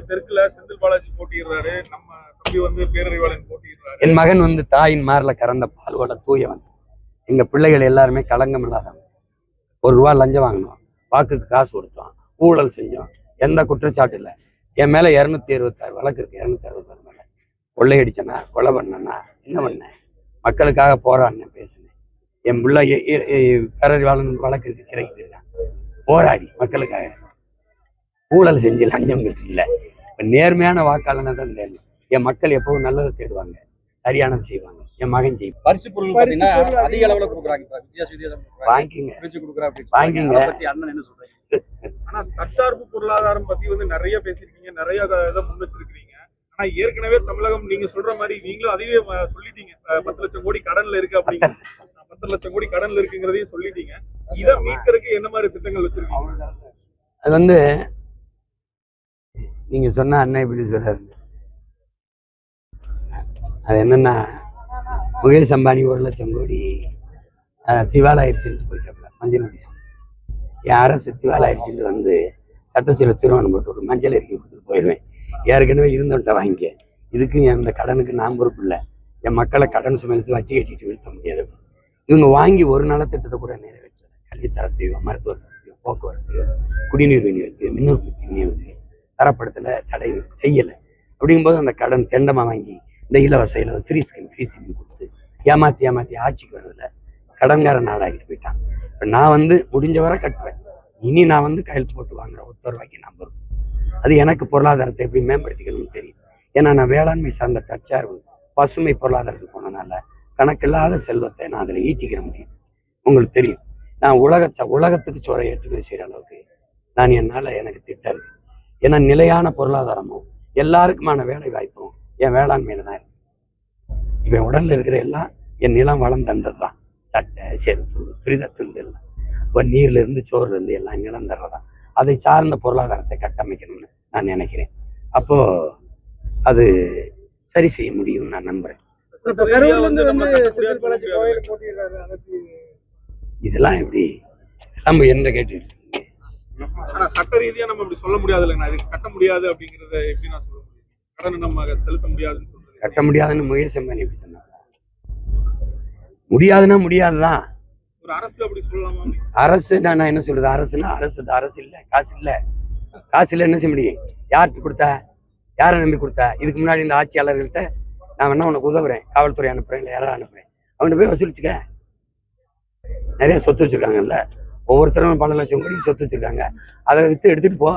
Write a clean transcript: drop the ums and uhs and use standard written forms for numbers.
தெற்குல செந்தில் பாலாஜி போட்டிடுறாரு, நம்ம தம்பி பேரறிவாளன் போட்டிடுறாரு. என் மகன் தாயின் மார்ல கறந்த பால்வோட தூயவன். எங்க பிள்ளைகள் எல்லாருமே களங்கம் இல்லாதவங்க. ₹1 லஞ்சம் வாங்கினோம், வாக்குக்கு காசு கொடுத்தோம், ஊழல் செஞ்சோம், எந்த குற்றச்சாட்டு இல்லை. என் மேல 226 வழக்கு இருக்கு. 266 மேல கொள்ளையடிச்சனா, கொலை பண்ணனா, என்ன பண்ணேன்? மக்களுக்காக போராடினேன், பேசினேன். என் பிள்ளை பேரறிவாளன் வழக்கு இருக்கு, சிறைக்கு போயிருக்கான். போராடி மக்களுக்காக ஊழல் செஞ்சு லஞ்சம் பெற்று இல்லை. நேர்மையான வாக்காளனை தான் தேடணும். என் மக்கள் எப்பவும் நல்லதை தேடுவாங்க, சரியானது செய்வாங்க. என் மகன் செய்யும். பரிசு பொருள் பாத்தீங்கன்னா அதிக அளவுல கொடுக்குறாங்க. வாங்கிங்க வாங்கிங்க. அண்ணன் என்ன சொல்றீங்க? ஆனா தற்சார்பு பொருளாதாரம் பத்தி நிறைய பேசிருக்கீங்க, நிறைய இதை முன் வச்சிருக்கீங்க. ஆனா ஏற்கனவே தமிழகம் நீங்க சொல்ற மாதிரி நீங்களும் அதையே சொல்லிட்டீங்க, 10 லட்சம் கோடி கடன்ல இருக்கு அப்படிங்கிற. 10 லட்சம் கோடி கடன்ல இருக்குங்கிறதையும் சொல்லிட்டீங்க. இதை மீட்கிறதுக்கு என்ன மாதிரி திட்டங்கள் வச்சிருக்கீங்க? அது நீங்க சொன்ன அண்ணன் இப்படி சொல்றாரு. அது என்னன்னா, முகேஷ் அம்பானி 1 லட்சம் கோடி திவாலாயிருச்சுட்டு போயிட்டாப்ல, மஞ்சள் நோட்டீஸ். என் அரசு திவாலாயிருச்சுட்டு சட்டசபையில் தீர்மானம் போட்டு ஒரு மஞ்சள் அறிக்கை கொடுத்துட்டு போயிடுவேன். ஏற்கனவே இருந்தவன்ட்ட வாங்கிக்க, இதுக்கு அந்த கடனுக்கு நான் பொறுப்பு இல்லை. என் மக்களை கடன் சுமைச்சு வட்டி கட்டிட்டு வீழ்த்த முடியாது. இவங்க வாங்கி ஒரு நலத்திட்டத்தை கூட நிறைவேற்றல. கல்வித்தரத்தையோ, மருத்துவ தரத்தையோ, போக்குவரத்தையோ, குடிநீர் விநியோகத்தையோ, மின் உற்பத்தி விநியோகத்தையோ தரப்படுத்தலை, தடை செய்யலை. அப்படிங்கும்போது அந்த கடன் தெண்டமாக வாங்கி இந்த இலவச ஃப்ரீ ஸ்கீம் கொடுத்து ஏமாற்றி ஆட்சிக்கு வரதில்லை, கடன்கார நாடாகிட்டு போயிட்டான். இப்போ நான் முடிஞ்ச வரை கட்டுவேன். இனி நான் கையெழுத்து போட்டு வாங்குறேன், ₹1 நான் பொறுப்பு. அது எனக்கு பொருளாதாரத்தை எப்படி மேம்படுத்திக்கணும்னு தெரியும். ஏன்னா நான் வேளாண்மை சார்ந்த தற்சார்பு பசுமை பொருளாதாரத்துக்கு போனதுனால கணக்கில்லாத செல்வத்தை நான் அதில் ஈட்டிக்கிற முடியும். உங்களுக்கு தெரியும், நான் உலகத்துக்கு சோறை ஏற்றுமதி செய்கிற அளவுக்கு எனக்கு திட்டம் இருக்கு. ஏன்னா நிலையான பொருளாதாரமும் எல்லாருக்குமான வேலை வாய்ப்பும் என் வேளாண்மையில தான் இருக்கு. இப்போ உடல்ல இருக்கிற எல்லாம் என் நிலம் வளம் தந்தது தான். சட்டை, செருப்பு, துரிதத்துண்டு எல்லாம் இப்போ நீர்ல இருந்து சோறுல இருந்து எல்லாம் நிலம் தர்றதான். அதை சார்ந்த பொருளாதாரத்தை கட்டமைக்கணும்னு நான் நினைக்கிறேன். அப்போ அது சரி செய்ய முடியும்னு நான் நம்புறேன். இதெல்லாம் எப்படி இதெல்லாம் என்ன கேட்டுட்டு சட்ட ரீதியா நம்ம இப்படி சொல்ல முடியாது இல்லைன்னா, இது கட்ட முடியாது அப்படிங்கறத எப்படி நான் சொல்ல முடியும்? கடன் நம்ம செலுத்த முடியாதுன்னு சொல்றது. கட்ட முடியாதுன்னு முயற்சி பண்ணி எப்படி சொன்னாங்க? முடியாதுன்னா முடியாதுதான். ஒரு அரசு அப்படி சொல்லலாமா? அரசு நான் என்ன சொல்றது? அரசுன்னா அரசு இல்லை, காசு இல்லை. காசு இல்லை என்ன செய்ய முடியும்? யார்கிட்ட கொடுத்தா? யாரை நம்பி கொடுத்தா? இதுக்கு முன்னாடி இந்த ஆட்சியாளர்கள்ட்ட நான் வேணா உனக்கு உதவுறேன், காவல்துறை அனுப்புறேன், இல்லை யாராவது அனுப்புறேன், அவன்கிட்ட போய் வசூலிச்சுக்க. நிறைய சொத்து வச்சிருக்காங்கல்ல, ஒவ்வொருத்தரும் பல லட்சம் கோடி சொத்து வச்சிருக்காங்க. அதை வித்து எடுத்துட்டு போ.